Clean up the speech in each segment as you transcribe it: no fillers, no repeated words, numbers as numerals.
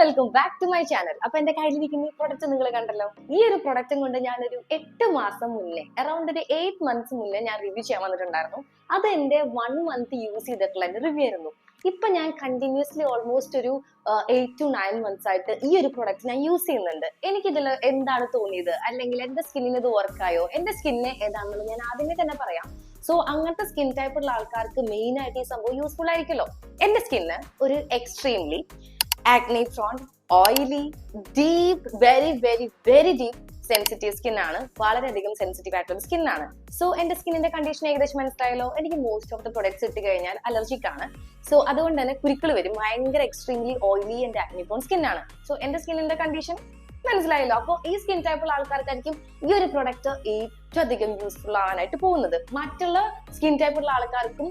Welcome back to my channel. അപ്പൊ എന്റെ കയ്യിലിരിക്കുന്ന ഈ പ്രൊഡക്റ്റ് നിങ്ങൾ കണ്ടല്ലോ. ഈ ഒരു പ്രൊഡക്റ്റും കൊണ്ട് ഞാനൊരു 8 മാസം മുന്നേ, അറൌണ്ട് ഒരു 8 മന്ത്സ് മുന്നേ ഞാൻ റിവ്യൂ ചെയ്യാൻ വന്നിട്ടുണ്ടായിരുന്നു. അത് എന്റെ 1 മന്ത് യൂസ് ചെയ്തിട്ടുള്ള എന്റെ റിവ്യൂ ആയിരുന്നു. ഇപ്പൊ ഞാൻ കണ്ടിന്യൂസ്ലി ഓൾമോസ്റ്റ് ഒരു 8 to 9 മന്ത്സ് ആയിട്ട് ഈ ഒരു പ്രൊഡക്റ്റ് ഞാൻ യൂസ് ചെയ്യുന്നുണ്ട്. എനിക്കിതിൽ എന്താണ് തോന്നിയത്, അല്ലെങ്കിൽ എന്റെ സ്കിന്നിന് ഇത് വർക്കായോ, എന്റെ സ്കിന്നിന് ഏതാണെന്ന് ഞാൻ ആദ്യമേ തന്നെ പറയാം. സോ അങ്ങനത്തെ സ്കിൻ ടൈപ്പ് ഉള്ള ആൾക്കാർക്ക് മെയിൻ ആയിട്ട് ഈ സംഭവം യൂസ്ഫുൾ ആയിരിക്കുമല്ലോ. എന്റെ സ്കിന്ന് ഒരു extremely acne prone, oily, deep, very deep sensitive skin ആണ്. വളരെയധികം സെൻസിറ്റീവ് ആയിട്ടുള്ള സ്കിൻ ആണ്. സോ എന്റെ സ്കിന്നിന്റെ കണ്ടീഷൻ ഏകദേശം മനസ്സിലായല്ലോ. എനിക്ക് മോസ്റ്റ് ഓഫ് ദ പ്രൊഡക്ട്സ് ഇട്ട് കഴിഞ്ഞാൽ അലർജിക് ആണ്. സോ അതുകൊണ്ട് തന്നെ കുരുക്കൾ വരും. ഭയങ്കര extremely oily and acne prone skin ആണ്. സോ എന്റെ സ്കിന്നിന്റെ കണ്ടീഷൻ മനസ്സിലായല്ലോ. അപ്പോൾ ഈ സ്കിൻ ടൈപ്പുള്ള ആൾക്കാർക്കായിരിക്കും ഈ ഒരു പ്രൊഡക്റ്റ് ഏറ്റവും അധികം യൂസ്ഫുൾ ആവാനായിട്ട് പോകുന്നത്. മറ്റുള്ള സ്കിൻ ടൈപ്പുള്ള ആൾക്കാർക്കും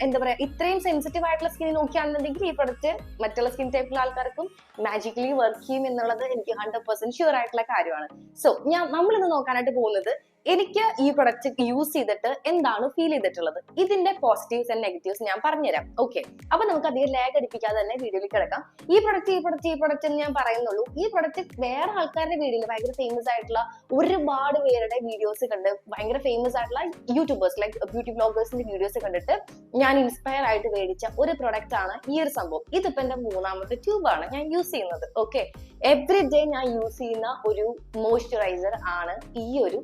എന്താ പറയാ, ഇത്രയും സെൻസിറ്റീവ് ആയിട്ടുള്ള സ്കിൻ നോക്കിയാണെന്നുണ്ടെങ്കിൽ ഈ പ്രൊഡക്റ്റ് മറ്റുള്ള സ്കിൻ ടൈപ്പുള്ള ആൾക്കാർക്കും മാജിക്കലി വർക്ക് ചെയ്യും എന്നുള്ളത് എനിക്ക് 100% ഷുവർ ആയിട്ടുള്ള കാര്യമാണ്. സോ നമ്മളിന്ന് നോക്കാനായിട്ട് പോകുന്നത് എനിക്ക് ഈ പ്രൊഡക്റ്റ് യൂസ് ചെയ്തിട്ട് എന്താണ് ഫീൽ ചെയ്തിട്ടുള്ളത്, ഇതിന്റെ പോസിറ്റീവ്സ് ആൻഡ് നെഗറ്റീവ്സ് ഞാൻ പറഞ്ഞുതരാം. ഓക്കെ, അപ്പൊ നമുക്ക് അധികം ലാഗ് അടിപ്പിക്കാതെ തന്നെ വീഡിയോയിൽ കിടക്കാം. ഈ പ്രൊഡക്റ്റ് എന്ന് ഞാൻ പറയുന്നുള്ളൂ. ഈ പ്രൊഡക്റ്റ് വേറെ ആൾക്കാരുടെ വീഡിയോയിൽ ഭയങ്കര ഫേമസ് ആയിട്ടുള്ള ഒരുപാട് പേരുടെ വീഡിയോസ് കണ്ട്, ഭയങ്കര ഫേമസ് ആയിട്ടുള്ള യൂട്യൂബേഴ്സ് ലൈക്ക് ബ്യൂട്ടി വ്ലോഗേഴ്സിന്റെ വീഡിയോസ് കണ്ടിട്ട് ഞാൻ ഇൻസ്പയർ ആയിട്ട് മേടിച്ച ഒരു പ്രൊഡക്റ്റ് ആണ് ഈ ഒരു സംഭവം. ഇതിപ്പോ എന്റെ 3ാമത്തെ ട്യൂബാണ് ഞാൻ യൂസ് ചെയ്യുന്നത്. ഓക്കെ, എവറി ഡേ ഞാൻ യൂസ് ചെയ്യുന്ന ഒരു മോയ്സ്ചറൈസർ ആണ് ഈ ഒരു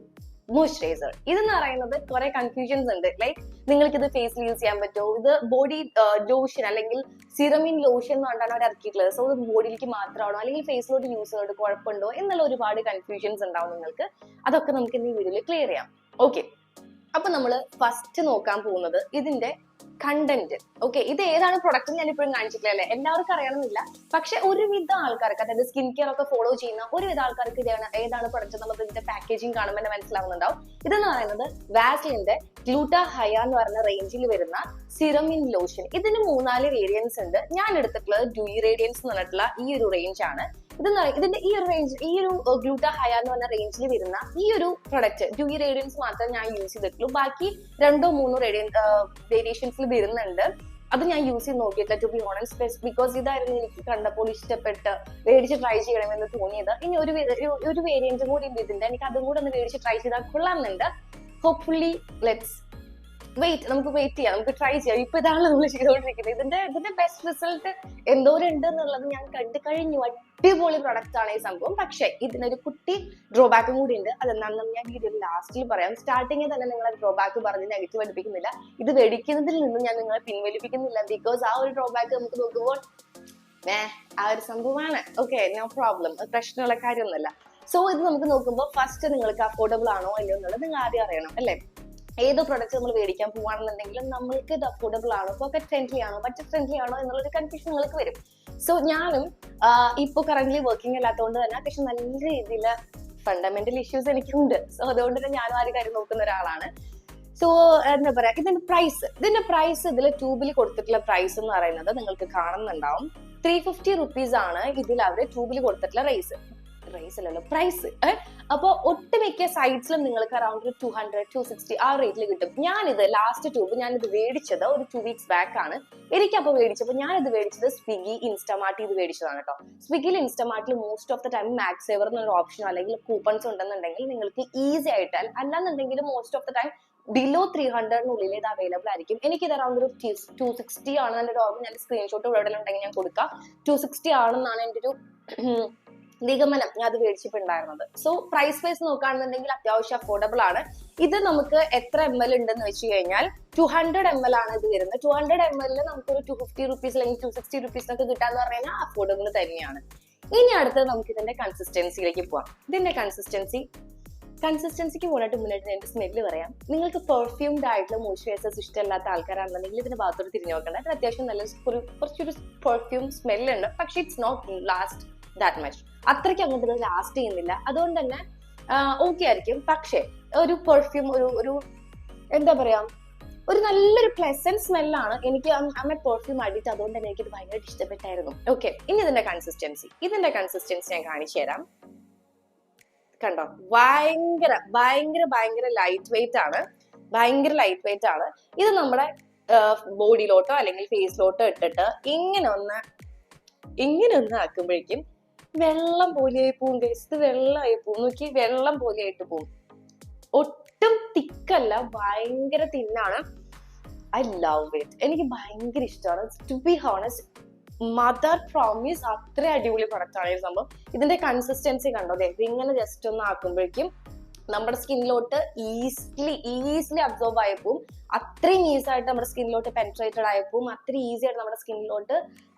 മോയ്സ്ചറൈസർ. ഇതെന്ന് പറയുന്നത് കുറെ കൺഫ്യൂഷൻസ് ഉണ്ട്. ലൈക്ക് നിങ്ങൾക്ക് ഇത് ഫേസിൽ യൂസ് ചെയ്യാൻ പറ്റുമോ, ഇത് ബോഡി ലോഷൻ അല്ലെങ്കിൽ സിറമിൻ ലോഷൻ എന്ന് പറഞ്ഞാണ് അവർ ഇറക്കിയിട്ടുള്ളത്. സോ ഇത് ബോഡിയിലേക്ക് മാത്രമാണോ അല്ലെങ്കിൽ ഫേസിലോട്ട് യൂസ് ചെയ്തിട്ട് കുഴപ്പമുണ്ടോ എന്നുള്ള ഒരുപാട് കൺഫ്യൂഷൻസ് ഉണ്ടാവും നിങ്ങൾക്ക്. അതൊക്കെ നമുക്ക് ഇന്ന് ഈ വീഡിയോയിൽ ക്ലിയർ ചെയ്യാം. ഓക്കെ, അപ്പൊ നമ്മൾ ഫസ്റ്റ് നോക്കാൻ പോകുന്നത് ഇതിന്റെ കണ്ടന്റ്. ഓക്കെ, ഇത് ഏതാണ് പ്രൊഡക്റ്റ് ഞാൻ ഇപ്പോഴും കാണിച്ചിട്ടില്ല അല്ലേ, എല്ലാവർക്കും അറിയണമെന്നില്ല. പക്ഷെ ഒരുവിധ ആൾക്കാർക്ക്, അതായത് സ്കിൻ കെയർ ഒക്കെ ഫോളോ ചെയ്യുന്ന ഒരുവിധ ആൾക്കാർക്ക് ഏതാണ് പ്രൊഡക്റ്റ് എന്നുള്ളത് ഇതിന്റെ പാക്കേജിങ് കാണുമ്പോൾ തന്നെ മനസ്സിലാവുന്നുണ്ടാവും. ഇതെന്ന് പറയുന്നത് വാസ്ലിന്റെ ഗ്ലൂട്ടാഹയ എന്ന് പറയുന്ന റേഞ്ചിൽ വരുന്ന സിറമിൻ ലോഷൻ. ഇതിന് 3-4 വേരിയൻസ് ഉണ്ട്. ഞാൻ എടുത്തിട്ടുള്ളത് ഡ്യൂയി റേഡിയൻസ് എന്ന് പറഞ്ഞിട്ടുള്ള ഈ ഒരു റേഞ്ച് ആണ്. ഇതിന്റെ ഈ ഒരു റേഞ്ച്, ഈ ഒരു ഗ്ലൂട്ടാഹയ എന്ന് പറഞ്ഞ റേഞ്ചിൽ വരുന്ന ഈ ഒരു പ്രൊഡക്റ്റ് ഡ്യൂയി റേഡിയൻസ് മാത്രമേ ഞാൻ യൂസ് ചെയ്തിട്ടുള്ളൂ. ബാക്കി 2-3 വേരിയേഷൻസിൽ വരുന്നുണ്ട്. അത് ഞാൻ യൂസ് ചെയ്ത് നോക്കിയിട്ടില്ല ടു ബി ഓണസ്റ്റ്, ബിക്കോസ് ഇതായിരുന്നു എനിക്ക് കണ്ടപ്പോൾ ഇഷ്ടപ്പെട്ട് മേടിച്ച് ട്രൈ ചെയ്യണമെന്ന് തോന്നിയത്. ഇനി ഒരു വേരിയന്റ് കൂടി ഉണ്ട് ഇതിന്റെ, എനിക്ക് അതും കൂടെ ഒന്ന് മേടിച്ച് ട്രൈ ചെയ്താൽ കൊള്ളാമെന്നുണ്ട്. ഹോപ്പ്ഫുള്ളി ലെറ്റ്സ് വെയിറ്റ്, നമുക്ക് വെയിറ്റ് ചെയ്യാം, നമുക്ക് ട്രൈ ചെയ്യാം. ഇപ്പൊ ഇതാണ് നമ്മൾ ചെയ്തുകൊണ്ടിരിക്കുന്നത്. ഇതിന്റെ ബെസ്റ്റ് റിസൾട്ട് എന്തോരുണ്ട് എന്നുള്ളത് ഞാൻ കണ്ടു കഴിഞ്ഞു. അടിപൊളി പ്രൊഡക്റ്റ് ആണ് ഈ സംഭവം. പക്ഷെ ഇതിനൊരു കുട്ടി ഡ്രോബാക്കും കൂടി ഉണ്ട്. അതെന്താണെന്ന് ഞാൻ വീഡിയോയിൽ ലാസ്റ്റിൽ പറയാം. സ്റ്റാർട്ടിങ്ങിൽ തന്നെ നിങ്ങളെ ഡ്രോബാക്ക് പറഞ്ഞ് നെഗറ്റീവ് പഠിപ്പിക്കുന്നില്ല. ഇത് മേടിക്കുന്നതിൽ നിന്നും ഞാൻ നിങ്ങളെ പിൻവലിപ്പിക്കുന്നില്ല. ബിക്കോസ് ആ ഒരു ഡ്രോബാക്ക് നമുക്ക് നോക്കുമ്പോൾ ആ ഒരു സംഭവമാണ്. ഓക്കെ, നോ പ്രോബ്ലം, പ്രശ്നമുള്ള കാര്യമൊന്നുമല്ല. സോ ഇത് നമുക്ക് നോക്കുമ്പോൾ ഫസ്റ്റ് നിങ്ങൾക്ക് അഫോർഡബിൾ ആണോ അല്ലയോ എന്നുള്ളത് നിങ്ങൾ ആദ്യം അറിയണം അല്ലേ. ഏത് പ്രൊഡക്റ്റ് നമ്മൾ മേടിക്കാൻ പോവാണെന്നുണ്ടെങ്കിലും നമ്മൾക്ക് ഇത് അഫോർഡബിൾ ആണോ, പോക്കറ്റ് ഫ്രണ്ട്ലി ആണോ, ബഡ്ജറ്റ് ഫ്രണ്ട്ലി ആണോ എന്നുള്ളൊരു കൺഫ്യൂഷൻ നിങ്ങൾക്ക് വരും. സോ ഞാനും ഇപ്പൊ കറന്റ് വർക്കിംഗ് അല്ലാത്തതുകൊണ്ട് തന്നെ അത്യാവശ്യം നല്ല രീതിയിൽ ഫണ്ടമെന്റൽ ഇഷ്യൂസ് എനിക്കുണ്ട്. സോ അതുകൊണ്ട് തന്നെ ഞാനും ആ ഒരു കാര്യം നോക്കുന്ന ഒരാളാണ്. സോ എന്താ പറയാ, ഇതിന്റെ പ്രൈസ് ഇതിൽ ട്യൂബിൽ കൊടുത്തിട്ടുള്ള പ്രൈസ് എന്ന് പറയുന്നത് നിങ്ങൾക്ക് കാണുന്നുണ്ടാവും. 350 റുപ്പീസ് ആണ് ഇതിൽ അവര് ട്യൂബിൽ കൊടുത്തിട്ടുള്ള പ്രൈസ്. അപ്പൊ ഒട്ടുമിക്ക സൈറ്റ്സിലും നിങ്ങൾക്ക് അറൌണ്ട് 200-260 ആ റേറ്റിൽ കിട്ടും. ഞാനിത് ലാസ്റ്റ് ട്യൂബ് ഞാനിത് മേടിച്ചത് ഒരു 2 weeks ബാക്ക് ആണ്. എനിക്കപ്പോൾ മേടിച്ചപ്പോൾ ഞാനിത് മേടിച്ചത് സ്വിഗ്ഗി ഇൻസ്റ്റമാർട്ട് ഇത് മേടിച്ചതാണ് കേട്ടോ. സ്വിഗ്ഗിയിൽ ഇൻസ്റ്റമാർട്ടിൽ most of the time max saver എന്നൊരു ഓപ്ഷനോ അല്ലെങ്കിൽ കൂപ്പൺസ് ഉണ്ടെന്നുണ്ടെങ്കിൽ നിങ്ങൾക്ക് ഈസി ആയിട്ട്, അല്ലാന്നുണ്ടെങ്കിൽ most of the time below 300 ഇത് അവൈലബിൾ ആയിരിക്കും. എനിക്കിത് അറൌണ്ട് ഒരു 260 ആണെന്ന് എൻ്റെ ഓർമ്മ. ഞാൻ സ്ക്രീൻഷോട്ട് ഇവിടെ ഉണ്ടെങ്കിൽ ഞാൻ കൊടുക്കാം. 260 ആണെന്നാണ് എൻ്റെ ഒരു നിഗമനം. ഞാൻ അത് മേടിച്ചിട്ടുണ്ടായിരുന്നത്. സോ പ്രൈസ് വൈസ് നോക്കുകയാണെന്നുണ്ടെങ്കിൽ അത്യാവശ്യം അഫോർഡബിൾ ആണ്. ഇത് നമുക്ക് എത്ര ml ഉണ്ടെന്ന് വെച്ച് കഴിഞ്ഞാൽ 200 ml ആണ് ഇത് വരുന്നത്. 200 ml നമുക്കൊരു 250 റുപ്പീസ് അല്ലെങ്കിൽ 260 റുപ്പീസിനൊക്കെ കിട്ടാന്ന് പറഞ്ഞു കഴിഞ്ഞാൽ അഫോർഡബിൾ തന്നെയാണ്. ഇനി അടുത്തത് നമുക്ക് ഇതിന്റെ കൺസിസ്റ്റൻസിയിലേക്ക് പോവാം. ഇതിന്റെ കൺസിസ്റ്റൻസിക്ക് മുന്നായിട്ട് എന്റെ സ്മെല്ല് പറയാം. നിങ്ങൾക്ക് പെർഫ്യൂംഡ് ആയിട്ടുള്ള മോയ്സ്ചറൈസേഴ്സ് ഇഷ്ടമല്ലാത്ത ആൾക്കാരാണെന്നുണ്ടെങ്കിൽ ഇതിന്റെ ഭാഗത്തോട്ട് തിരിഞ്ഞു നോക്കണ്ട. ഇത് അത്യാവശ്യം നല്ല കുറച്ചൊരു പെർഫ്യൂം സ്മെല്ലുണ്ട്. പക്ഷെ it's not last that much. അത്രയ്ക്ക് അങ്ങോട്ട് ഇത് ലാസ്റ്റ് ചെയ്യുന്നില്ല. അതുകൊണ്ട് തന്നെ ഓക്കെ ആയിരിക്കും. പക്ഷെ ഒരു പെർഫ്യൂം, ഒരു എന്താ പറയാ, ഒരു നല്ലൊരു പ്ലസന്റ് സ്മെല്ലാണ്. എനിക്ക് പെർഫ്യൂം അഡിക്റ്റ്, അതുകൊണ്ട് തന്നെ എനിക്കിത് ഭയങ്കരമായിട്ട് ഇഷ്ടപ്പെട്ടായിരുന്നു. ഓക്കെ, ഇനി ഇതിന്റെ കൺസിസ്റ്റൻസി ഞാൻ കാണിച്ചു തരാം. കണ്ടോ, ഭയങ്കര ലൈറ്റ് വെയിറ്റ് ആണ്. ഇത് നമ്മുടെ ബോഡിയിലോട്ടോ അല്ലെങ്കിൽ ഫേസിലോട്ടോ ഇട്ടിട്ട് ഇങ്ങനെ ഒന്ന് ഇങ്ങനെ ഒന്ന് ആക്കുമ്പോഴേക്കും വെള്ളം പോലെയായി പോവും ഗൈസ്. ഇത് വെള്ളമായി പോവും, നോക്കി വെള്ളം പോലെയായിട്ട് പോവും. ഒട്ടും തിക്കല്ല, ഭയങ്കര തിന്നാണ്. I love it. എനിക്ക് ഭയങ്കര ഇഷ്ടമാണ്. To be honest, mother promise അത്ര അടിപൊളി പ്രൊഡക്റ്റ് ആണ് ഈ സംഭവം. ഇതിന്റെ കൺസിസ്റ്റൻസി കണ്ടോ, ഇങ്ങനെ ജസ്റ്റ് ഒന്ന് ആക്കുമ്പോഴേക്കും നമ്മുടെ സ്കിന്നിലോട്ട് ഈസിലി അബ്സോർബ് ആയപ്പോവും. അത്രയും ഈസി ആയിട്ട് നമ്മുടെ സ്കിന്നിലോട്ട് പെനിട്രേറ്റഡ് ആയപ്പോവും. അത്രയും ഈസി ആയിട്ട് നമ്മുടെ സ്കിന്നിലോട്ട്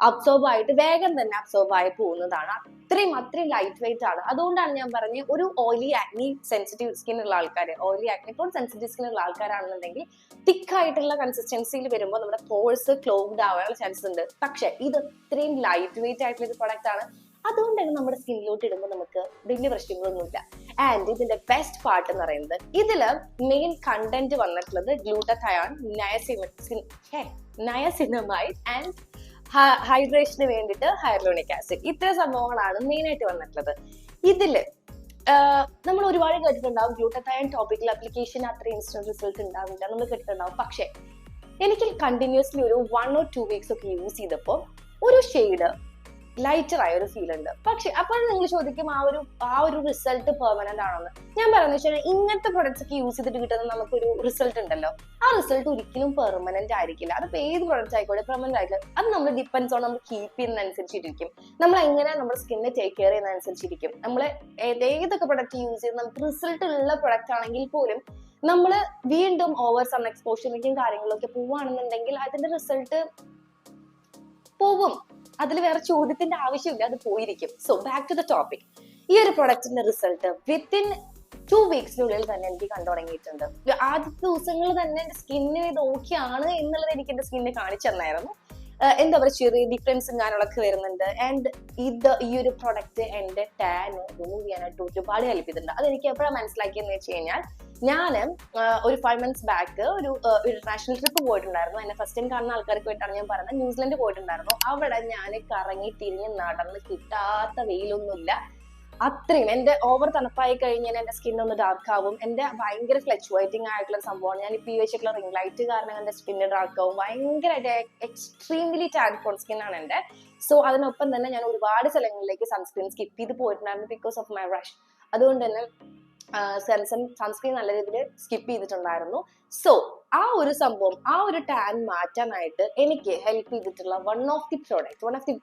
അബ്സോർബ് ആയിട്ട് വേഗം തന്നെ അബ്സോർബ് ആയി പോകുന്നതാണ്. അത്രയും ലൈറ്റ് വെയിറ്റ് ആണ്. അതുകൊണ്ടാണ് ഞാൻ പറഞ്ഞത്, ഒരു ഓയിലി ആക്നി സെൻസിറ്റീവ് സ്കിൻ ഉള്ള ആൾക്കാർ, ഓയിലി ആക്നി ഇപ്പോൾ സെൻസിറ്റീവ് സ്കിൻ ഉള്ള ആൾക്കാരാണെന്നുണ്ടെങ്കിൽ തിക്കായിട്ടുള്ള കൺസിസ്റ്റൻസിയിൽ വരുമ്പോൾ നമ്മുടെ പോഴ്സ് ക്ലോഗ്ഡ് ആവാനുള്ള ചാൻസ് ഉണ്ട്. പക്ഷെ ഇത് അത്രയും ലൈറ്റ് വെയിറ്റ് ആയിട്ടുള്ള ഒരു പ്രൊഡക്റ്റ് ആണ്. അതുകൊണ്ട് തന്നെ നമ്മുടെ സ്കിന്നിലോട്ട് ഇടുമ്പോൾ നമുക്ക് വലിയ പ്രശ്നങ്ങളൊന്നുമില്ല. ആൻഡ് ഇതിന്റെ ബെസ്റ്റ് പാർട്ട് എന്ന് പറയുന്നത്, ഇതില് മെയിൻ കണ്ടന്റ് വന്നിട്ടുള്ളത് ഗ്ലൂട്ടഥയോൺ, നയസിനമൈഡ് ആൻഡ് ഹൈഡ്രേഷന് വേണ്ടിയിട്ട് ഹൈറോണിക് ആസിഡ്. ഇത്ര സംഭവങ്ങളാണ് മെയിൻ ആയിട്ട് വന്നിട്ടുള്ളത്. ഇതില് നമ്മൾ ഒരുപാട് കേട്ടിട്ടുണ്ടാവും ഗ്ലൂട്ടഥയോൺ ടോപ്പിക്കൽ ആപ്ലിക്കേഷൻ അത്ര ഇൻസ്റ്റന്റ് റിസൾട്ട് ഉണ്ടാവില്ല, നമ്മൾ കേട്ടിട്ടുണ്ടാവും. പക്ഷെ എനിക്ക് കണ്ടിന്യൂസ്ലി ഒരു 1 or 2 weeks ഒക്കെ യൂസ് ചെയ്തപ്പോൾ ഒരു ഷെയ്ഡ് ലൈറ്റർ ആയ ഒരു ഫീൽ ഉണ്ട്. പക്ഷെ അപ്പോൾ നിങ്ങൾ ചോദിക്കും ആ ഒരു റിസൾട്ട് പെർമനന്റ് ആണോന്ന്. ഞാൻ പറയുന്നത് വെച്ചാൽ ഇങ്ങനത്തെ പ്രൊഡക്ട്സ് ഒക്കെ യൂസ് ചെയ്തിട്ട് കിട്ടുന്ന നമുക്കൊരു റിസൾട്ട് ഉണ്ടല്ലോ, ആ റിസൾട്ട് ഒരിക്കലും പെർമനന്റ് ആയിരിക്കില്ല. അതിപ്പോ ഏത് പ്രൊഡക്റ്റ് ആയിക്കോട്ടെ പെർമനന്റ് ആയിരിക്കില്ല. അത് നമ്മൾ ഡിപ്പെൻഡ്സ് ഓൺ നമ്മൾ കീപ്പ് ചെയ്യുന്നതനുസരിച്ചിരിക്കും, നമ്മൾ എങ്ങനെ നമ്മുടെ സ്കിന്നെ ടേക്ക് കെയർ ചെയ്യുന്നതനുസരിച്ചിരിക്കും. നമ്മൾ ഏതൊക്കെ പ്രൊഡക്റ്റ് യൂസ് ചെയ്ത് നമുക്ക് റിസൾട്ട് ഉള്ള പ്രൊഡക്റ്റ് ആണെങ്കിൽ പോലും നമ്മൾ വീണ്ടും ഓവർ സൺ എക്സ്പോഷറിലേക്കും കാര്യങ്ങളിലൊക്കെ പോവുകയാണെന്നുണ്ടെങ്കിൽ അതിന്റെ റിസൾട്ട് പോകും. അതിൽ വേറെ ചോദ്യത്തിന്റെ ആവശ്യമില്ല, അത് പോയിരിക്കും. So back to the topic. ഈ ഒരു പ്രൊഡക്റ്റിന്റെ റിസൾട്ട് വിത്തിൻ 2 weeksനുള്ളിൽ തന്നെ എനിക്ക് കണ്ടു തുടങ്ങിയിട്ടുണ്ട്. ആദ്യത്തെ ദിവസങ്ങളിൽ തന്നെ എന്റെ സ്കിന്നിന് ഇത് ഓക്കെ ആണ് എന്നുള്ളത് എനിക്ക് എന്റെ സ്കിന്നിന് കാണിച്ചു തന്നായിരുന്നു. എന്താ പറയുക, ചെറിയ ഡിഫറൻസും കാര്യങ്ങളൊക്കെ വരുന്നുണ്ട്. ആൻഡ് ഈ ഒരു പ്രൊഡക്റ്റ് എന്റെ ടാൻ റിമൂവ് ചെയ്യാനായിട്ട് ഒരുപാട് ഹെൽപ്പ് ചെയ്തിട്ടുണ്ട്. അതെനിക്ക് എപ്പോഴാണ് മനസ്സിലാക്കിയെന്ന് വെച്ച് കഴിഞ്ഞാൽ, ഞാൻ ഒരു 5 months ബാക്ക് ഒരു ഇന്റർനാഷണൽ ട്രിപ്പ് പോയിട്ടുണ്ടായിരുന്നു. എന്നെ ഫസ്റ്റ് ടൈം കാണുന്ന ആൾക്കാർക്ക് വേണ്ടിയിട്ടാണ് ഞാൻ പറയുന്നത്. ന്യൂസിലൻഡ് പോയിട്ടുണ്ടായിരുന്നു. അവിടെ ഞാൻ കറങ്ങി തിരിഞ്ഞ് നടന്ന് കിട്ടാത്ത വെയിലൊന്നുമില്ല. അത്രയും എന്റെ ഓവർ തണുപ്പായി കഴിഞ്ഞാൽ എന്റെ സ്കിൻ ഒന്ന് ഡാർക്ക് ആവും. എന്റെ ഭയങ്കര ഫ്ലക്ച്വേറ്റിംഗ് ആയിട്ടുള്ള സംഭവമാണ്. ഞാൻ ഇപ്പൊ വെച്ചിട്ടുള്ള റിംഗ് ലൈറ്റ് കാരണം എന്റെ സ്കിന്ന് ഡാർക്ക് ആവും. ഭയങ്കരമായിട്ട് എക്സ്ട്രീംലി ടാൻ ഫോൺ സ്കിൻ ആണ് എന്റെ. സോ അതിനൊപ്പം തന്നെ ഞാൻ ഒരുപാട് സ്ഥലങ്ങളിലേക്ക് സൺസ്ക്രീൻ സ്കിപ്പ് ചെയ്ത് പോയിട്ടുണ്ടായിരുന്നു ബിക്കോസ് ഓഫ് മൈ റഷ്. അതുകൊണ്ട് തന്നെ സൺസ്ക്രീൻ നല്ല രീതിയിൽ സ്കിപ്പ് ചെയ്തിട്ടുണ്ടായിരുന്നു. സോ ആ ഒരു സംഭവം, ആ ഒരു ടാൻ മാറ്റാനായിട്ട് എനിക്ക് ഹെൽപ്പ് ചെയ്തിട്ടുള്ള one of the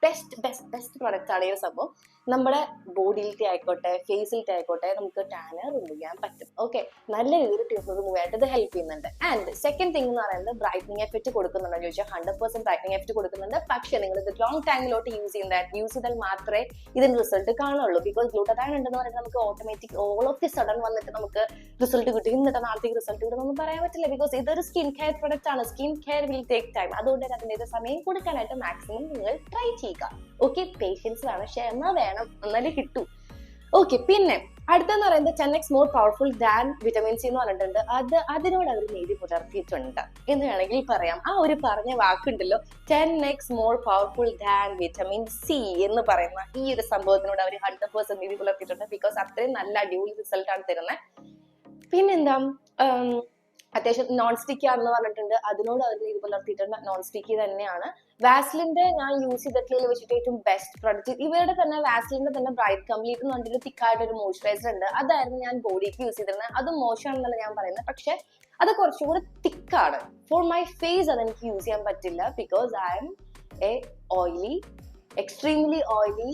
best product ആണ് ഈ സംഭവം. നമ്മുടെ ബോഡിയിലത്തെ ആയിക്കോട്ടെ ഫേസിലത്തെ ആയിക്കോട്ടെ നമുക്ക് ടാന് റിമൂവ് ചെയ്യാൻ പറ്റും. ഓക്കെ, നല്ല രീതിയിൽ റിമൂവ് ആയിട്ട് ഇത് ഹെൽപ്പ് ചെയ്യുന്നുണ്ട്. ആൻഡ് സെക്കൻഡ് തിങ് എന്ന് പറയുന്നത് ബ്രൈറ്റനിങ് എഫക്റ്റ് കൊടുക്കുന്നുണ്ടോ ചോദിച്ചാൽ 100% ബ്രൈറ്റനിങ് എഫക്റ്റ് കൊടുക്കുന്നുണ്ട്. പക്ഷെ നിങ്ങൾ ഇത് ലോങ് ടൈമിലോട്ട് യൂസ് ചെയ്താൽ മാത്രമേ ഇതിന് റിസൾട്ട് കാണുള്ളൂ. ബിക്കോസ് ഗ്ലൂട്ടഥയോൺ ഉണ്ടെന്ന് പറയുന്നത് നമുക്ക് automatic all of the sudden വന്നിട്ട് നമുക്ക് റിസൾട്ട് കിട്ടും, ഇന്നിട്ട് നാളത്തേക്ക് റിസൾട്ട് കിട്ടുമെന്ന് പറയാൻ പറ്റില്ല. ബിക്കോസ് ഇതൊരു സ്കിൻ കെയർ പ്രൊഡക്റ്റ് ആണ്. Skin care will take time. അതുകൊണ്ട് അതിന്റെ സമയം കൊടുക്കാനായിട്ട് മാക്സിമം നിങ്ങൾ ട്രൈ ചെയ്യുക. ഓക്കെ, പേഷ്യൻസ് വേണം, ക്ഷമ വേണം, എന്നാലേ കിട്ടൂ. ഓക്കെ, പിന്നെ അടുത്തെന്ന് പറയുന്നത് 10x more powerful than vitamin C എന്ന് പറഞ്ഞിട്ടുണ്ട്. അതിനോട് അവർ നീതി പുലർത്തിയിട്ടുണ്ട് എന്ന് വേണമെങ്കിൽ പറയാം. ആ ഒരു പറഞ്ഞ വാക്കുണ്ടല്ലോ, 10x more powerful than vitamin C എന്ന് പറയുന്ന ഈ ഒരു സംഭവത്തിനോട് അവർ 100% നീതി പുലർത്തിയിട്ടുണ്ട്. ബിക്കോസ് അത്രയും നല്ല അടിപൊളി റിസൾട്ട് ആണ് തരുന്നത്. പിന്നെന്താ, അത്യാവശ്യം നോൺ സ്റ്റിക്കി ആണെന്ന് പറഞ്ഞിട്ടുണ്ട്. അതിനോട് അവർ നീതി പുലർത്തിയിട്ടുണ്ട്. നോൺ സ്റ്റിക്കി തന്നെയാണ്. വാസ്ലിന്റെ ഞാൻ യൂസ് ചെയ്തിട്ടുള്ള വെച്ചിട്ട് ഏറ്റവും ബെസ്റ്റ് പ്രൊഡക്റ്റ് ഇവരുടെ തന്നെ, വാസ്ലിന്റെ തന്നെ ബ്രൈറ്റ് കംപ്ലീറ്റ് എന്ന് പറഞ്ഞിട്ട് തിക്കായിട്ട് ഒരു മോയ്സ്ചറൈസർ ഉണ്ട്. അതായിരുന്നു ഞാൻ ബോഡിക്ക് യൂസ് ചെയ്തിരുന്നത്. അത് മോശമാണെന്നല്ല ഞാൻ പറയുന്നത്, പക്ഷെ അത് കുറച്ചും കൂടി തിക്കാണ്. ഫോർ മൈ ഫേസ് അതെനിക്ക് യൂസ് ചെയ്യാൻ പറ്റില്ല. Because I M oily, extremely oily,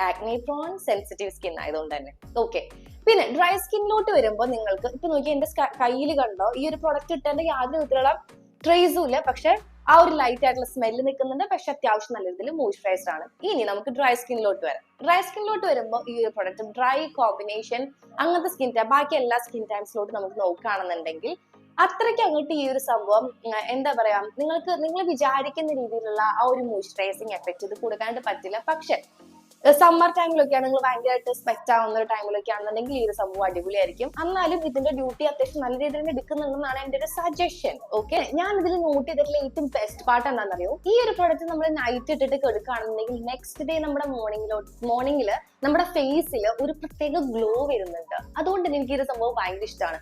acne prone, sensitive skin ആയതുകൊണ്ട് തന്നെ. ഓക്കെ, പിന്നെ ഡ്രൈ സ്കിന്നിലോട്ട് വരുമ്പോൾ നിങ്ങൾക്ക് ഇപ്പൊ നോക്കി എന്റെ കയ്യിൽ കണ്ടോ, ഈ ഒരു പ്രൊഡക്റ്റ് ഇട്ടതിന്റെ യാതൊരു വിധത്തിലുള്ള ട്രേസും ഇല്ല. പക്ഷെ ആ ഒരു ലൈറ്റ് ആയിട്ടുള്ള സ്മെല്ല് നിൽക്കുന്നുണ്ട്. പക്ഷെ അത്യാവശ്യം നല്ല രീതിയിൽ മോയ്സ്ചറൈസ്ഡ് ആണ്. ഇനി നമുക്ക് ഡ്രൈ സ്കിന്നിലോട്ട് വരാം. ഡ്രൈ സ്കിന്നിലോട്ട് വരുമ്പോൾ ഈ ഒരു പ്രൊഡക്റ്റ് ഡ്രൈ കോമ്പിനേഷൻ അങ്ങനത്തെ സ്കിൻ ടൈപ്പ്, ബാക്കി എല്ലാ സ്കിൻ ടൈപ്സിലോട്ട് നമുക്ക് നോക്കുകയാണെന്നുണ്ടെങ്കിൽ അത്രയ്ക്ക് അങ്ങോട്ട് ഈ ഒരു സംഭവം എന്താ പറയാ, നിങ്ങൾ വിചാരിക്കുന്ന രീതിയിലുള്ള ആ ഒരു മോയ്സ്ചറൈസിങ് എഫക്ട് ഇത് കൊടുക്കാനായിട്ട് പറ്റില്ല. പക്ഷെ സമ്മർ ടൈമിലൊക്കെയാണ്, നിങ്ങൾ ഭയങ്കരമായിട്ട് സ്പെക്ട് ആവുന്ന ഒരു ടൈമിലൊക്കെ ആണെന്നുണ്ടെങ്കിൽ ഈ ഒരു സംഭവം അടിപൊളിയായിരിക്കും. എന്നാലും ഇതിന്റെ ഡ്യൂട്ടി അത്യാവശ്യം നല്ല രീതിയിൽ തന്നെ എടുക്കുന്നുണ്ടെന്നാണ് എന്റെ ഒരു സജഷൻ. ഓക്കെ, ഞാൻ ഇതിൽ നോട്ട് ചെയ്തിട്ടുള്ള ഏറ്റവും ബെസ്റ്റ് പാർട്ട് എന്താണെന്നറിയോ, ഈ ഒരു പ്രൊഡക്റ്റ് നമ്മൾ നൈറ്റ് ഇട്ടിട്ട് കെടുക്കുകയാണെന്നുണ്ടെങ്കിൽ നെക്സ്റ്റ് ഡേ നമ്മുടെ മോർണിംഗില് നമ്മുടെ ഫേസിൽ ഒരു പ്രത്യേക ഗ്ലോ വരുന്നുണ്ട്. അതുകൊണ്ട് എനിക്ക് ഈ ഒരു സംഭവം ഭയങ്കര ഇഷ്ടമാണ്.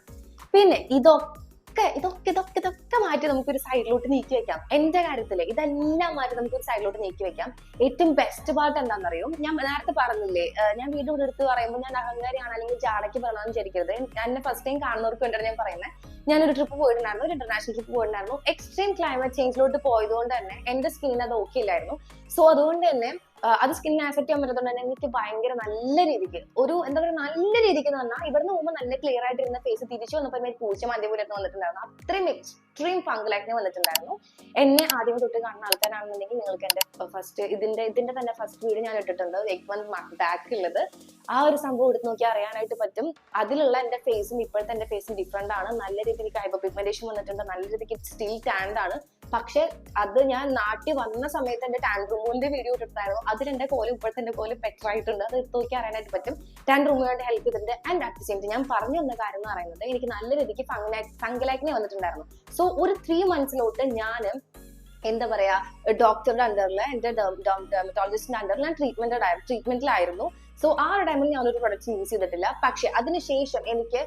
പിന്നെ ഇതൊക്കെ ഇതൊക്കെ മാറ്റി നമുക്കൊരു സൈഡിലോട്ട് നീക്കി വെക്കാം. എന്റെ കാര്യത്തില് ഇതെല്ലാം മാറ്റി നമുക്കൊരു സൈഡിലോട്ട് നീക്കി വെക്കാം. ഏറ്റവും ബെസ്റ്റ് പാർട്ട് എന്താണെന്നറിയോ? ഞാൻ നേരത്തെ പറഞ്ഞില്ലേ, ഞാൻ വീണ്ടും ഇവിടെ എടുത്ത് പറയുമ്പോൾ ഞാൻ അഹങ്കാരിയാണ് അല്ലെങ്കിൽ ജാടയ്ക്ക് പറയണമെന്ന് വിചാരിക്കരുത്. എന്നെ ഫസ്റ്റ് ടൈം കാണുന്നവർക്ക് വേണ്ടിയാണ് ഞാൻ പറയുന്നത്. ഞാനൊരു ട്രിപ്പ് പോയിട്ടുണ്ടായിരുന്നു, ഒരു ഇന്റർനാഷണൽ ട്രിപ്പ് പോയിട്ടുണ്ടായിരുന്നു. എക്സ്ട്രീം ക്ലൈമറ്റ് ചേഞ്ചിലോട്ട് പോയതുകൊണ്ട് തന്നെ എന്റെ സ്കിന്നിന് അത് ഓക്കെ ഇല്ലായിരുന്നു. സോ അതുകൊണ്ട് തന്നെ അത് സ്കിന്നിനെ അഫക്ട് ചെയ്യാൻ പറ്റുന്നതുകൊണ്ട് തന്നെ എനിക്ക് ഭയങ്കര നല്ല രീതിക്ക് എന്താ പറയുക, നല്ല രീതിക്ക് എന്ന് പറഞ്ഞാൽ ഇവിടുന്ന് പോകുമ്പോൾ നല്ല ക്ലിയർ ആയിട്ടിരുന്ന ഫേസ് തിരിച്ചു വന്നപ്പോൾ പൂച്ച മദ്യ പോലെ വന്നിട്ടുണ്ടായിരുന്നു. അത്രയും എക്സ്ട്രീം ഫംഗൽ ആക്നെ വന്നിട്ടുണ്ടായിരുന്നു. എന്നെ ആദ്യം തൊട്ട് കാണുന്ന ആൾക്കാരാണെന്നുണ്ടെങ്കിൽ നിങ്ങൾക്ക് എന്റെ ഫസ്റ്റ് ഇതിന്റെ തന്നെ ഫസ്റ്റ് വീഡിയോ ഞാൻ ഇട്ടിട്ടുണ്ട്, 8 month ബാക്ക് ഉള്ളത്. ആ ഒരു സംഭവം എടുത്ത് നോക്കിയാൽ അറിയാനായിട്ട് പറ്റും. അതിലുള്ള എന്റെ ഫേസും ഇപ്പോഴത്തെ എന്റെ ഫേസും ഡിഫറെന്റ് ആണ്. നല്ല രീതിക്ക് ഹൈപ്പർ പിഗ്മെന്റേഷൻ വന്നിട്ടുണ്ട്, നല്ല രീതിക്ക് സ്റ്റിൽ ടാൻഡ് ആണ്. പക്ഷെ അത് ഞാൻ നാട്ടിൽ വന്ന സമയത്ത് എന്റെ ടാൻ റിമൂവിന്റെ വീഡിയോ ഇട്ടിട്ടായിരുന്നു. അതിൽ എന്റെ കോലം ഇപ്പോഴത്തെ എന്റെ കോലം ബെറ്റർ ആയിട്ടുണ്ട്. അത് നോക്കി അറിയാനായിട്ട് പറ്റും. ടാൻ റിമൂവിനായിട്ട് ഹെൽപ്പ് ചെയ്തിട്ടുണ്ട്. And at the same time ഞാൻ പറഞ്ഞു വന്ന കാര്യം എന്ന് പറയുന്നത് എനിക്ക് നല്ല രീതിക്ക് ഫംഗൽ ആക്നെ വന്നിട്ടുണ്ടായിരുന്നു. സോ ഒരു 3 months ഞാൻ എന്താ പറയാ, ഡോക്ടറുടെ അണ്ടറിൽ, എന്റെ ഡെർമറ്റോളജിസ്റ്റിന്റെ അണ്ടറിൽ ഞാൻ ട്രീറ്റ്മെന്റിലായിരുന്നു. സോ ആ ഒരു ടൈമിൽ ഞാനൊരു പ്രൊഡക്റ്റ് യൂസ് ചെയ്തിട്ടില്ല. പക്ഷെ അതിനുശേഷം എനിക്ക്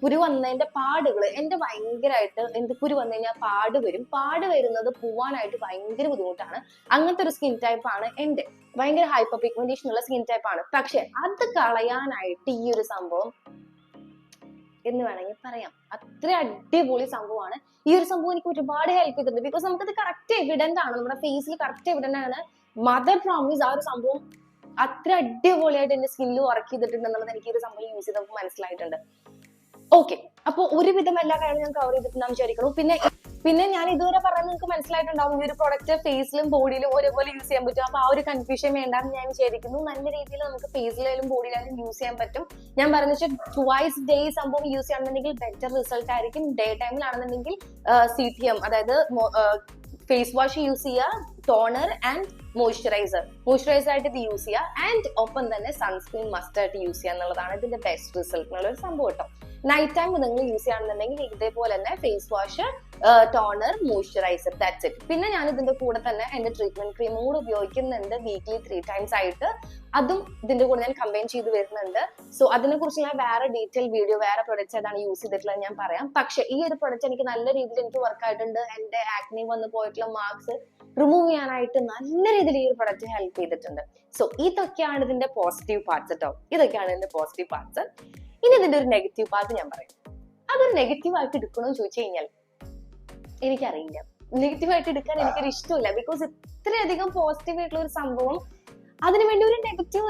കുരു വന്നതിന്റെ പാടുകൾ എന്റെ ഭയങ്കരമായിട്ട്, എന്ത് കുരു വന്നു കഴിഞ്ഞാൽ പാട് വരും. പാട് വരുന്നത് പോവാനായിട്ട് ഭയങ്കര ബുദ്ധിമുട്ടാണ്. അങ്ങനത്തെ ഒരു സ്കിൻ ടൈപ്പ് ആണ് എന്റെ. ഭയങ്കര ഹൈപ്പർ പിഗ്മെന്റേഷൻ ഉള്ള സ്കിൻ ടൈപ്പ് ആണ്. പക്ഷെ അത് കളയാനായിട്ട് ഈ ഒരു സംഭവം എന്ന് വേണമെങ്കിൽ പറയാം. അത്ര അടിപൊളി സംഭവമാണ് ഈ ഒരു സംഭവം. എനിക്ക് ഒരുപാട് ഹെൽപ്പ് ചെയ്തിട്ടുണ്ട്. ബിക്കോസ് നമുക്കത് കറക്റ്റ് എവിഡന്റ് ആണ്, നമ്മുടെ ഫേസിൽ കറക്റ്റ് എവിഡന്റ് ആണ്. മദർ പ്രോമിസ് ആ ഒരു സംഭവം അത്ര അടിപൊളിയായിട്ട് എന്റെ സ്കിന്നിൽ വർക്ക് ചെയ്തിട്ടുണ്ട് എന്നുള്ളത് എനിക്ക് ഈ ഒരു സംഭവം യൂസ് ചെയ്തപ്പോൾ മനസ്സിലായിട്ടുണ്ട്. ഓക്കെ, അപ്പൊ ഒരുവിധം എല്ലാ കാര്യങ്ങളും ഞാൻ കവർ ചെയ്തിട്ടുണ്ടെന്ന് വിചാരിക്കണം. പിന്നെ ഞാൻ ഇതുവരെ പറഞ്ഞത് നിങ്ങൾക്ക് മനസ്സിലായിട്ടുണ്ടാവും, ഈ ഒരു പ്രൊഡക്റ്റ് ഫേസിലും ബോഡിയിലും ഒരേപോലെ യൂസ് ചെയ്യാൻ പറ്റും. അപ്പൊ ആ ഒരു കൺഫ്യൂഷൻ വേണ്ടാന്ന് ഞാൻ വിചാരിക്കുന്നു. നല്ല രീതിയിൽ നമുക്ക് ഫേസിലായാലും ബോഡിയിലായാലും യൂസ് ചെയ്യാൻ പറ്റും. ഞാൻ പറഞ്ഞു വെച്ചാൽ ട്വൈസ് ഡേ സംഭവം യൂസ് ചെയ്യുകയാണെന്നുണ്ടെങ്കിൽ ബെറ്റർ റിസൾട്ട് ആയിരിക്കും. ഡേ ടൈമിലാണെന്നുണ്ടെങ്കിൽ CTM, അതായത് ഫേസ് വാഷ് യൂസ് ചെയ്യുക, ടോണർ ആൻഡ് മോയ്സ്ചറൈസർ ആയിട്ട് ഇത് യൂസ് ചെയ്യുക. ആൻഡ് ഒപ്പം തന്നെ സൺസ്ക്രീൻ മസ്റ്റ് ആയിട്ട് യൂസ് ചെയ്യുക എന്നുള്ളതാണ് ഇതിന്റെ ബെസ്റ്റ് റിസൾട്ട് എന്നുള്ള ഒരു സംഭവം കേട്ടോ. നൈറ്റ് ടൈം നിങ്ങൾ യൂസ് ചെയ്യുകയാണെന്നുണ്ടെങ്കിൽ ഇതേപോലെ തന്നെ face wash, toner, moisturiser, that's it. പിന്നെ ഞാൻ ഇതിന്റെ കൂടെ തന്നെ എന്റെ ട്രീറ്റ്മെന്റ് ക്രീമും കൂടെ ഉപയോഗിക്കുന്നുണ്ട് വീക്ക്ലി 3 times ആയിട്ട്. അതും ഇതിന്റെ കൂടെ ഞാൻ കമ്പൈൻ ചെയ്ത് വരുന്നുണ്ട്. സോ അതിനെ കുറിച്ചുള്ള വേറെ ഡീറ്റെയിൽ വീഡിയോ, വേറെ പ്രൊഡക്ട്സ് ഏതാണ് യൂസ് ചെയ്തിട്ടുള്ളത് ഞാൻ പറയാം. പക്ഷെ ഈ ഒരു പ്രൊഡക്റ്റ് എനിക്ക് നല്ല രീതിയിൽ എനിക്ക് വർക്ക് ആയിട്ടുണ്ട്. എന്റെ ആക്നി വന്ന് പോയിട്ടുള്ള മാർക്സ് റിമൂവ് ചെയ്യാനായിട്ട് നല്ല രീതിയിൽ ഈ ഒരു പ്രൊഡക്റ്റ് ഹെൽപ്പ് ചെയ്തിട്ടുണ്ട്. സോ ഇതൊക്കെയാണ് ഇതിന്റെ പോസിറ്റീവ് പാർട്സ് കേട്ടോ. ഇതൊക്കെയാണ് ഇതിന്റെ പോസിറ്റീവ് പാർട്സ്. ഇനി ഇതിന്റെ ഒരു നെഗറ്റീവ് പാർട്ട് ഞാൻ പറയും. അതൊരു നെഗറ്റീവ് ആയിട്ട് എടുക്കണമെന്ന് ചോദിച്ചു കഴിഞ്ഞാൽ എനിക്കറിയില്ല. നെഗറ്റീവ് ആയിട്ട് എടുക്കാൻ എനിക്കൊരു ഇഷ്ടമില്ല. ബിക്കോസ് ഇത്രയധികം പോസിറ്റീവ് ആയിട്ടുള്ള ഒരു സംഭവം അതിനുവേണ്ടി ഒരു നെഗറ്റീവ്,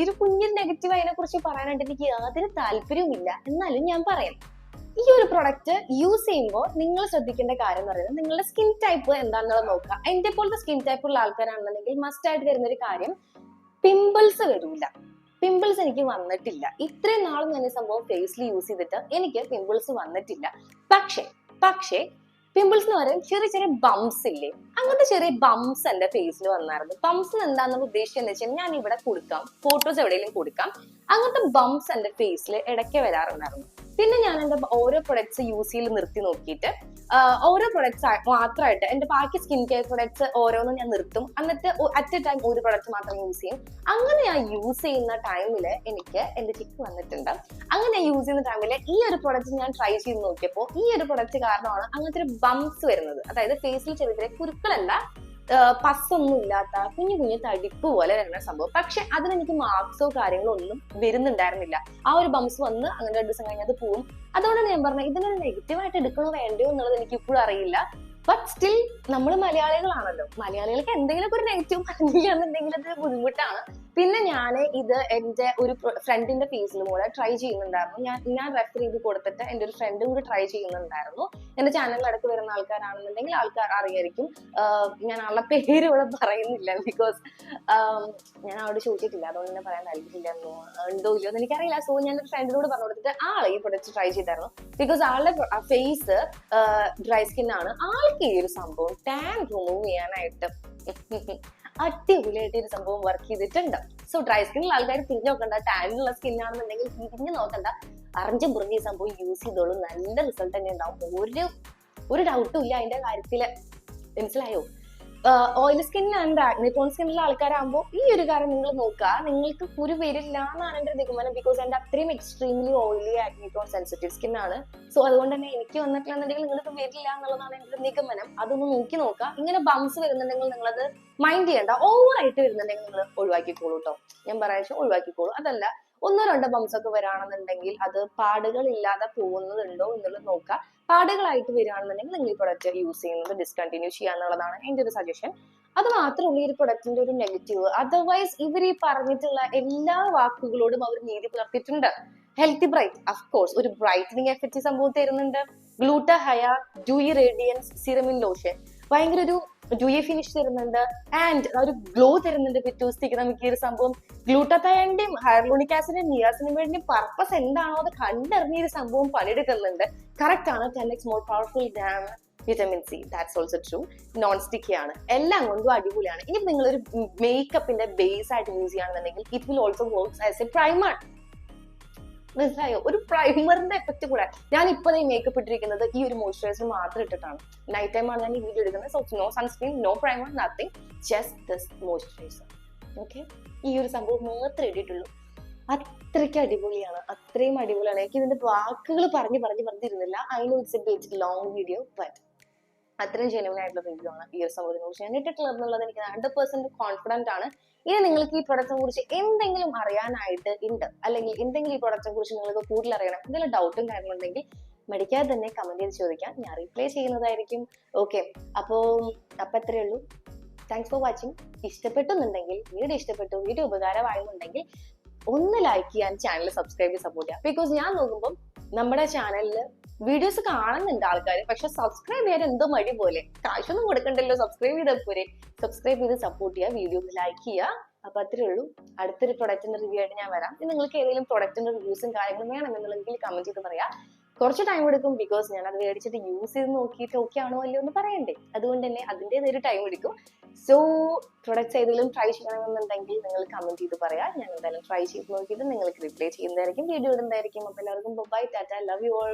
ഒരു കുഞ്ഞൊരു നെഗറ്റീവ് അതിനെ കുറിച്ച് പറയാനായിട്ട് എനിക്ക് യാതൊരു താല്പര്യവും ഇല്ല. എന്നാലും ഞാൻ പറയാം, ഈ ഒരു പ്രൊഡക്റ്റ് യൂസ് ചെയ്യുമ്പോൾ നിങ്ങൾ ശ്രദ്ധിക്കേണ്ട കാര്യം എന്ന് പറയുന്നത് നിങ്ങളുടെ സ്കിൻ ടൈപ്പ് എന്താണെന്നുള്ളത് നോക്കുക. എന്റെ പോലത്തെ സ്കിൻ ടൈപ്പ് ഉള്ള ആൾക്കാരാണെന്നുണ്ടെങ്കിൽ മസ്റ്റ് ആയിട്ട് വരുന്ന ഒരു കാര്യം, പിമ്പിൾസ് വരില്ല. പിമ്പിൾസ് എനിക്ക് വന്നിട്ടില്ല. ഇത്രയും നാളും ഞാൻ ഈ സംഭവം ഫേസിൽ യൂസ് ചെയ്തിട്ട് എനിക്ക് പിമ്പിൾസ് വന്നിട്ടില്ല. പക്ഷേ പിമ്പിൾസ് എന്ന് പറയുമ്പോൾ ചെറിയ ചെറിയ ബംസ് ഇല്ലേ, അങ്ങനത്തെ ചെറിയ ബംസ് എന്റെ ഫേസിൽ വന്നായിരുന്നു. ബംസ് എന്താണെന്ന് ഉദ്ദേശിച്ചെന്ന് വെച്ചാൽ ഞാൻ ഇവിടെ കൊടുക്കാം, ഫോട്ടോസ് എവിടെയെങ്കിലും കൊടുക്കാം. അങ്ങനത്തെ ബംസ് എന്റെ ഫേസിൽ ഇടയ്ക്ക് വരാറുണ്ടായിരുന്നു. പിന്നെ ഞാൻ എന്റെ ഓരോ പ്രൊഡക്ട്സ് യൂസ് ചെയ്ത് നിർത്തി നോക്കിയിട്ട് ഓരോ പ്രൊഡക്ട്സ് മാത്രമായിട്ട് എന്റെ ബാക്കി സ്കിൻ കെയർ പ്രൊഡക്ട്സ് ഓരോന്നും ഞാൻ നിർത്തും. എന്നിട്ട് അറ്റ് എ ടൈം ഒരു പ്രൊഡക്റ്റ് മാത്രം യൂസ് ചെയ്യും. അങ്ങനെ ഞാൻ യൂസ് ചെയ്യുന്ന ടൈമിൽ എനിക്ക് എന്റെ ചിക്ക് വന്നിട്ടുണ്ട്. അങ്ങനെ യൂസ് ചെയ്യുന്ന ടൈമിൽ ഈ ഒരു പ്രൊഡക്റ്റ് ഞാൻ ട്രൈ ചെയ്ത് നോക്കിയപ്പോൾ ഈ ഒരു പ്രൊഡക്റ്റ് കാരണമാണ് അങ്ങനത്തെ ഒരു ബംസ് വരുന്നത്. അതായത് ഫേസിൽ ചെറിയ ചെറിയ കുരുക്കളല്ല, പസ്സൊന്നും ഇല്ലാത്ത കുഞ്ഞു കുഞ്ഞു തടിപ്പ് പോലെ വരുന്ന സംഭവം. പക്ഷെ അതിനെനിക്ക് മാർക്സോ കാര്യങ്ങളോ ഒന്നും വരുന്നുണ്ടായിരുന്നില്ല. ആ ഒരു ബംസ് വന്ന് അങ്ങനെ 2 ദിവസം കഴിഞ്ഞാൽ അത് പോവും. അതുകൊണ്ടാണ് ഞാൻ പറഞ്ഞത് ഇതിനൊരു നെഗറ്റീവായിട്ട് എടുക്കണോ വേണ്ടയോ എന്നുള്ളത് എനിക്ക് ഇപ്പോഴും അറിയില്ല. ബട്ട് സ്റ്റിൽ നമ്മൾ മലയാളികളാണല്ലോ, മലയാളികൾക്ക് എന്തെങ്കിലുമൊക്കെ ഒരു നെഗറ്റീവ് പറഞ്ഞില്ല എന്നുണ്ടെങ്കിൽ അത് ബുദ്ധിമുട്ടാണ്. പിന്നെ ഞാൻ ഇത് എന്റെ ഒരു ഫ്രണ്ടിന്റെ ഫേസിലും കൂടെ ട്രൈ ചെയ്യുന്നുണ്ടായിരുന്നു. ഞാൻ റെഫർ ചെയ്ത് കൊടുത്തിട്ട് എന്റെ ഒരു ഫ്രണ്ടും കൂടി ട്രൈ ചെയ്യുന്നുണ്ടായിരുന്നു. എന്റെ ചാനലിൽ അടുത്ത് വരുന്ന ആൾക്കാരാണെന്നുണ്ടെങ്കിൽ ആൾക്കാർ അറിയായിരിക്കും. ഞാൻ ആളുടെ പേര് ഇവിടെ പറയുന്നില്ല, ബിക്കോസ് ഞാൻ അവിടെ ചോദിച്ചിട്ടില്ല, അതുകൊണ്ട് തന്നെ പറയാൻ താല്പര്യമില്ലെന്നോ ഉണ്ടോ ഇല്ലയോ എന്ന് എനിക്കറിയില്ല. സോ ഞാൻ ഒരു ഫ്രണ്ടിനോട് പറഞ്ഞു കൊടുത്തിട്ട് ആൾ ഈ പ്രൊഡക്റ്റ് ട്രൈ ചെയ്തായിരുന്നു. ബിക്കോസ് ആളുടെ ഫേസ് ഡ്രൈ സ്കിൻ ആണ്. ആൾക്ക് ഈ ഒരു സംഭവം ടാൻ റിമൂവ് ചെയ്യാനായിട്ട് അടിപൊളിയായിട്ട് ഒരു സംഭവം വർക്ക് ചെയ്തിട്ടുണ്ട്. സോ ഡ്രൈ സ്കിന്നുള്ള ആൾക്കാർ തിരിഞ്ഞു നോക്കണ്ട, ടാനുള്ള സ്കിൻ ആണെന്നുണ്ടെങ്കിൽ തിരിഞ്ഞു നോക്കണ്ട, അറിഞ്ഞ മുറിഞ്ഞ ഈ സംഭവം യൂസ് ചെയ്തോളൂ. നല്ല റിസൾട്ട് തന്നെ ഉണ്ടാവും. ഒരു ഡൗട്ടും ഇല്ല അതിന്റെ കാര്യത്തില്. മനസ്സിലായോ? Oil skin and acne prone സ്കിന്നുള്ള ആൾക്കാരാകുമ്പോൾ ഈ ഒരു കാര്യം നിങ്ങൾ നോക്കുക, നിങ്ങൾക്ക് കുരു വരില്ല എന്നാണ് എന്റെ നിഗമനം. ബിക്കോസ് എന്റെ അത്രയും extremely oily acne prone sensitive skin ആണ്. സോ അതുകൊണ്ട് തന്നെ എനിക്ക് വന്നിട്ടില്ലെന്നുണ്ടെങ്കിൽ നിങ്ങൾക്ക് വരില്ല എന്നുള്ളതാണ് എന്റെ നിഗമനം. അതൊന്ന് നോക്കി നോക്കുക. ഇങ്ങനെ ബംസ് വരുന്നുണ്ടെങ്കിൽ നിങ്ങളത് മൈൻഡ് ചെയ്യണ്ട. ഓവറായിട്ട് വരുന്നുണ്ടെങ്കിൽ നിങ്ങൾ ഒഴിവാക്കിക്കോളൂ കേട്ടോ. ഞാൻ പറയാ ഒഴിവാക്കിക്കോളൂ. അതല്ല, ഒന്നോ രണ്ടോ ബംസ് ഒക്കെ വരാണെന്നുണ്ടെങ്കിൽ അത് പാടുകൾ ഇല്ലാതെ പോകുന്നതുണ്ടോ എന്നുള്ളത് നോക്കുക. പാടുകളായിട്ട് വരികയാണെന്നുണ്ടെങ്കിൽ നിങ്ങൾ ഈ പ്രൊഡക്റ്റ് യൂസ് ചെയ്യുന്നത് ഡിസ്കണ്ടിന്യൂ ചെയ്യാന്നുള്ളതാണ് എന്റെ ഒരു സജഷൻ. അത് മാത്രമല്ല ഈ ഒരു പ്രൊഡക്റ്റിന്റെ ഒരു നെഗറ്റീവ്. അതർവൈസ് ഇവർ ഈ പറഞ്ഞിട്ടുള്ള എല്ലാ വാക്കുകളോടും അവർ നീതി പുലർത്തിയിട്ടുണ്ട്. ഹെൽത്തി ബ്രൈറ്റ്, അഫ്കോഴ്സ് ഒരു ബ്രൈറ്റനിങ് എഫക്റ്റ് സംഭവം തരുന്നുണ്ട്. ഗ്ലൂട്ട ഹയ ഡ്യൂയി റേഡിയൻസ് സിറമിൻ ലോഷൻ ഭയങ്കര ഒരു ഡ്യൂയി ഫിനിഷ് തരുന്നുണ്ട്. ആൻഡ് ഒരു ഗ്ലോ തരുന്നുണ്ട് പിറ്റൂസ്റ്റിക്ക്. നമുക്ക് ഈ ഒരു സംഭവം ഗ്ലൂട്ടത്തയന്റെയും ഹൈറലോണിക് ആസിഡിന്റെയും നിയാസിനിമേഡിന്റെയും പർപ്പസ് എന്താണോ അത് കണ്ടറിഞ്ഞ ഒരു സംഭവം പണിയെടുക്കുന്നുണ്ട്. കറക്റ്റ് ആണ്. 10x more powerful than vitamin C. That's also true. Non sticky ആണ്. എല്ലാം കൊണ്ടും അടിപൊളിയാണ്. ഇനി നിങ്ങളൊരു മേക്കപ്പിന്റെ ബേസ് ആയിട്ട് യൂസ് ചെയ്യുകയാണെന്നുണ്ടെങ്കിൽ it will also works as A primer. മനസ്സിലായോ? ഒരു പ്രൈമറിന്റെ എഫക്ട് കൂടെ. ഞാൻ ഇപ്പൊ ഈ മേക്കപ്പ് ഇട്ടിരിക്കുന്നത് ഈ ഒരു മോയ്സ്ചറൈസർ മാത്രം ഇട്ടിട്ടാണ്. നൈറ്റ് ടൈം ആണ് ഞാൻ ഈ വീഡിയോ എടുക്കുന്നത്. So no sunscreen, no primer, nothing, just this moisturiser. Okay, ഈ ഒരു സംഭവം മാത്രമേ ഇട്ടിട്ടുള്ളൂ. അത്രയ്ക്ക് അടിപൊളിയാണ്, അത്രയും അടിപൊളിയാണ്. എനിക്ക് ഇതിന്റെ വാക്കുകൾ പറഞ്ഞിരുന്നില്ല. I know it's a bit long video, but അത്രയും ജെന്യുവൻ ആയിട്ടുള്ള റിവ്യൂ ആണ് ഈ ഒരു സംഭവത്തിനെ കുറിച്ച് ഞാൻ ഇട്ടിട്ടുള്ളത് എന്നുള്ളത് എനിക്ക് 100% കോൺഫിഡന്റ് ആണ്. ഇനി നിങ്ങൾക്ക് ഈ പ്രൊഡക്റ്റിനെ കുറിച്ച് എന്തെങ്കിലും അറിയാനായിട്ട് ഉണ്ട്, അല്ലെങ്കിൽ എന്തെങ്കിലും ഈ പ്രൊഡക്റ്റിനെ കുറിച്ച് നിങ്ങൾക്ക് കൂടുതൽ അറിയണം, എന്തെങ്കിലും ഡൗട്ടും കാര്യങ്ങളുണ്ടെങ്കിൽ മടിക്കാതെ തന്നെ കമന്റ് ചെയ്ത് ചോദിക്കാം. ഞാൻ റിപ്ലൈ ചെയ്യുന്നതായിരിക്കും. ഓക്കെ, അപ്പൊ അത്രയേ ഉള്ളൂ. Thanks for watching. ഇഷ്ടപ്പെട്ടെന്നുണ്ടെങ്കിൽ, വീഡിയോ ഉപകാരമായെന്നുണ്ടെങ്കിൽ ഒന്ന് ലൈക്ക് ചെയ്യാൻ, ചാനൽ സബ്സ്ക്രൈബ് ചെയ്ത് സപ്പോർട്ട് ചെയ്യാം. ബിക്കോസ് ഞാൻ നോക്കുമ്പോൾ നമ്മുടെ ചാനലിൽ വീഡിയോസ് കാണുന്നുണ്ട് ആൾക്കാർ, പക്ഷെ സബ്സ്ക്രൈബ് ചെയ്യാൻ എന്തോ മടി പോലെ. കാശൊന്നും കൊടുക്കണ്ടല്ലോ, സബ്സ്ക്രൈബ് ചെയ്താൽ പോരെ. സബ്സ്ക്രൈബ് ചെയ്ത് സപ്പോർട്ട് ചെയ്യുക, വീഡിയോ ലൈക്ക് ചെയ്യുക. അപ്പൊ അത്രേ ഉള്ളൂ. അടുത്തൊരു പ്രൊഡക്റ്റിന്റെ റിവ്യൂ ആയിട്ട് ഞാൻ വരാം. നിങ്ങൾക്ക് ഏതെങ്കിലും പ്രൊഡക്റ്റിന്റെ റിവ്യൂസും കാര്യങ്ങളും വേണമെന്നുണ്ടെങ്കിൽ കമന്റ് ചെയ്ത് പറയാം. കുറച്ച് ടൈം എടുക്കും, ബിക്കോസ് ഞാൻ അത് മേടിച്ചിട്ട് യൂസ് ചെയ്ത് നോക്കിയിട്ട് ഓക്കെ ആണോ അല്ലയോ എന്ന് പറയണ്ടേ. അതുകൊണ്ട് തന്നെ അതിൻ്റെതൊരു ടൈം എടുക്കും. സോ പ്രൊഡക്ട്സ് ഏതെങ്കിലും ട്രൈ ചെയ്യണമെന്നുണ്ടെങ്കിൽ നിങ്ങൾ കമന്റ് ചെയ്ത് പറയാം. ഞാൻ എന്തായാലും ട്രൈ ചെയ്ത് നോക്കിയിട്ട് നിങ്ങൾക്ക് റിപ്ലൈ ചെയ്യുന്നതായിരിക്കും, വീഡിയോ ഇടുന്നതായിരിക്കും. അപ്പൊ എല്ലാവർക്കും bye, tata, love you all.